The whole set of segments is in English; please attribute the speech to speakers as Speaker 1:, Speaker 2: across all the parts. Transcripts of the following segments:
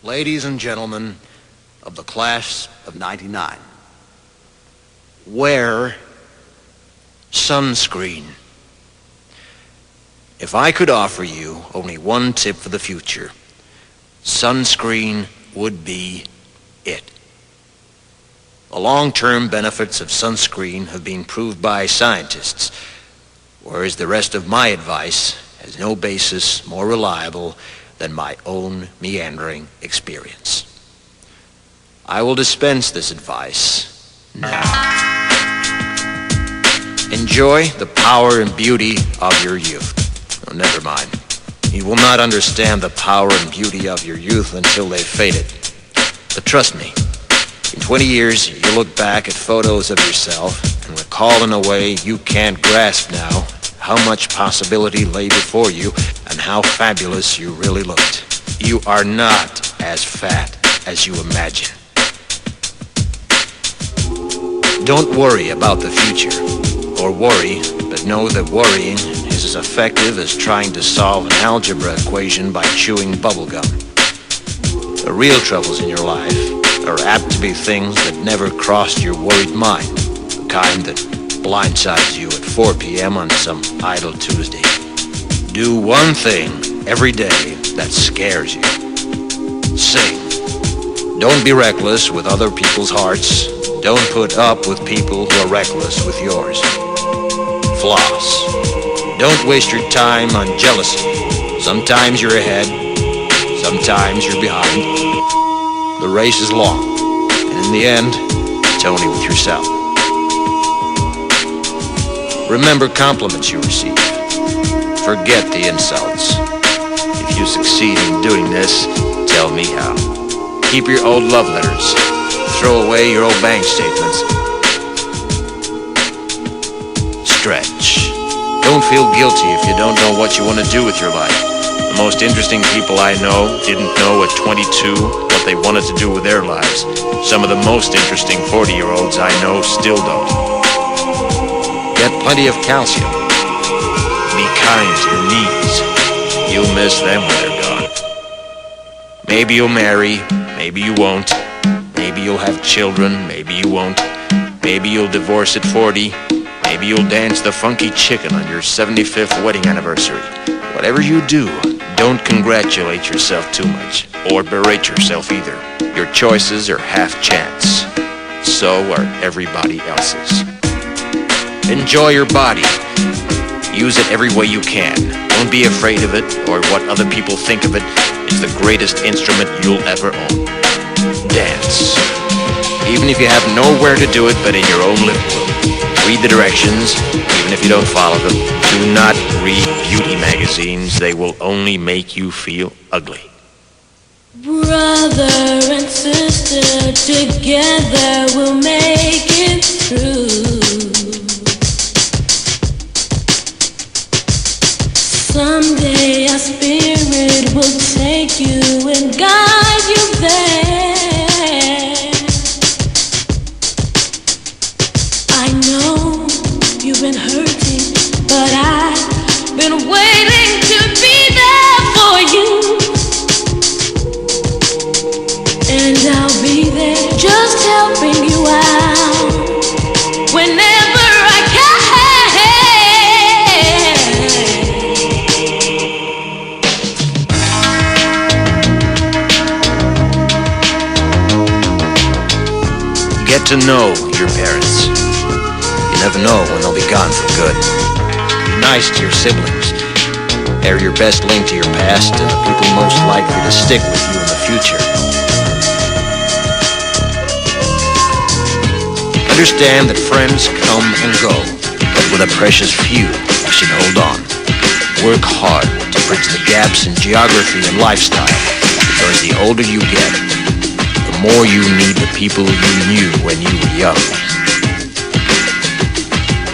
Speaker 1: Ladies and gentlemen of the class of 99, wear sunscreen. If I could offer you only one tip for the future, sunscreen would be it. The long-term benefits of sunscreen have been proved by scientists, whereas the rest of my advice has no basis more reliable than my own meandering experience. I will dispense this advice now. Enjoy the power and beauty of your youth. Oh, never mind. You will not understand the power and beauty of your youth until they've faded. But trust me, in 20 years, you'll look back at photos of yourself and recall in a way you can't grasp now how much possibility lay before you and how fabulous you really looked. You are not as fat as you imagine. Don't worry about the future, or worry, but know that worrying is as effective as trying to solve an algebra equation by chewing bubblegum. The real troubles in your life are apt to be things that never crossed your worried mind, the kind that blindsides you at 4 p.m. on some idle Tuesday. Do one thing every day that scares you. Sing. Don't be reckless with other people's hearts. Don't put up with people who are reckless with yours. Floss. Don't waste your time on jealousy. Sometimes you're ahead, sometimes you're behind. The race is long, and in the end, it's only with yourself. Remember compliments you receive. Forget the insults. If you succeed in doing this, tell me how. Keep your old love letters. Throw away your old bank statements. Stretch. Don't feel guilty if you don't know what you want to do with your life. The most interesting people I know didn't know at 22 what they wanted to do with their lives. Some of the most interesting 40-year-olds I know still don't. Get plenty of calcium. Be kind to your knees. You'll miss them when they're gone. Maybe you'll marry, maybe you won't. Maybe you'll have children, maybe you won't. Maybe you'll divorce at 40. Maybe you'll dance the funky chicken on your 75th wedding anniversary. Whatever you do, don't congratulate yourself too much, or berate yourself either. Your choices are half chance. So are everybody else's. Enjoy your body. Use it every way you can. Don't be afraid of it, or what other people think of it. It's the greatest instrument you'll ever own. Dance. Even if you have nowhere to do it but in your own living room. Read the directions, even if you don't follow them. Do not read beauty magazines. They will only make you feel ugly.
Speaker 2: Brother and sister, together we'll make it through. Someday our spirit will take you and guide you there. I know you've been hurting, but I've been waiting to be there for you. And I'll be there just helping you out whenever I can.
Speaker 1: Get to know your parents. You never know when they'll be gone for good. Be nice to your siblings. They're your best link to your past and the people most likely to stick with you in the future. Understand that friends come and go, but with a precious few, you should hold on. Work hard to bridge the gaps in geography and lifestyle, because the older you get, the more you need the people you knew when you were young.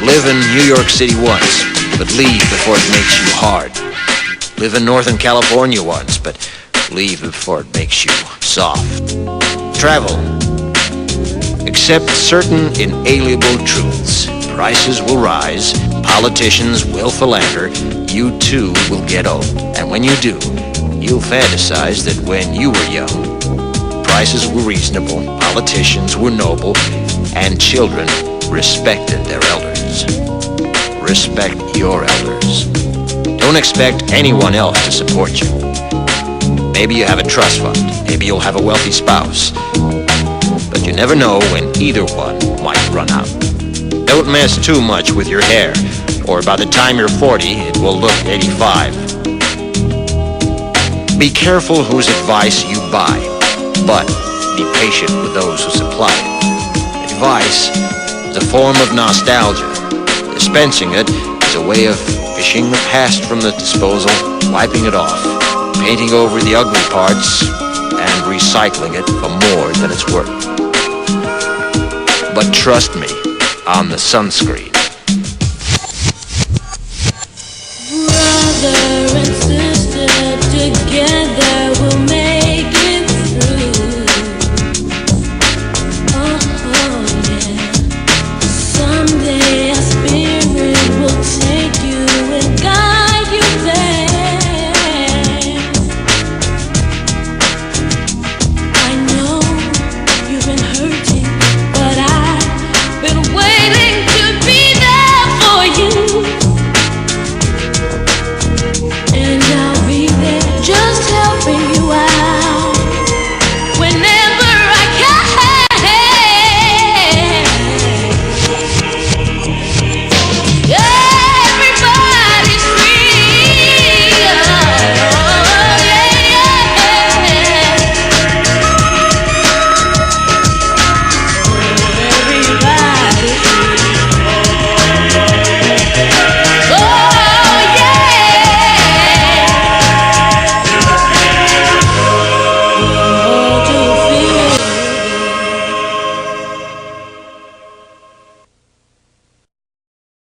Speaker 1: Live in New York City once, but leave before it makes you hard. Live in Northern California once, but leave before it makes you soft. Travel. Accept certain inalienable truths. Prices will rise, politicians will philander, you too will get old. And when you do, you'll fantasize that when you were young, prices were reasonable, politicians were noble, and children respected their elders. Respect your elders. Don't expect anyone else to support you. Maybe you have a trust fund, maybe you'll have a wealthy spouse, but you never know when either one might run out. Don't mess too much with your hair, or by the time you're 40, it will look 85. Be careful whose advice you buy, but be patient with those who supply it. Advice is a form of nostalgia. Dispensing it is a way of fishing the past from the disposal, wiping it off, painting over the ugly parts, and recycling it for more than it's worth. But trust me on the sunscreen.
Speaker 2: Brother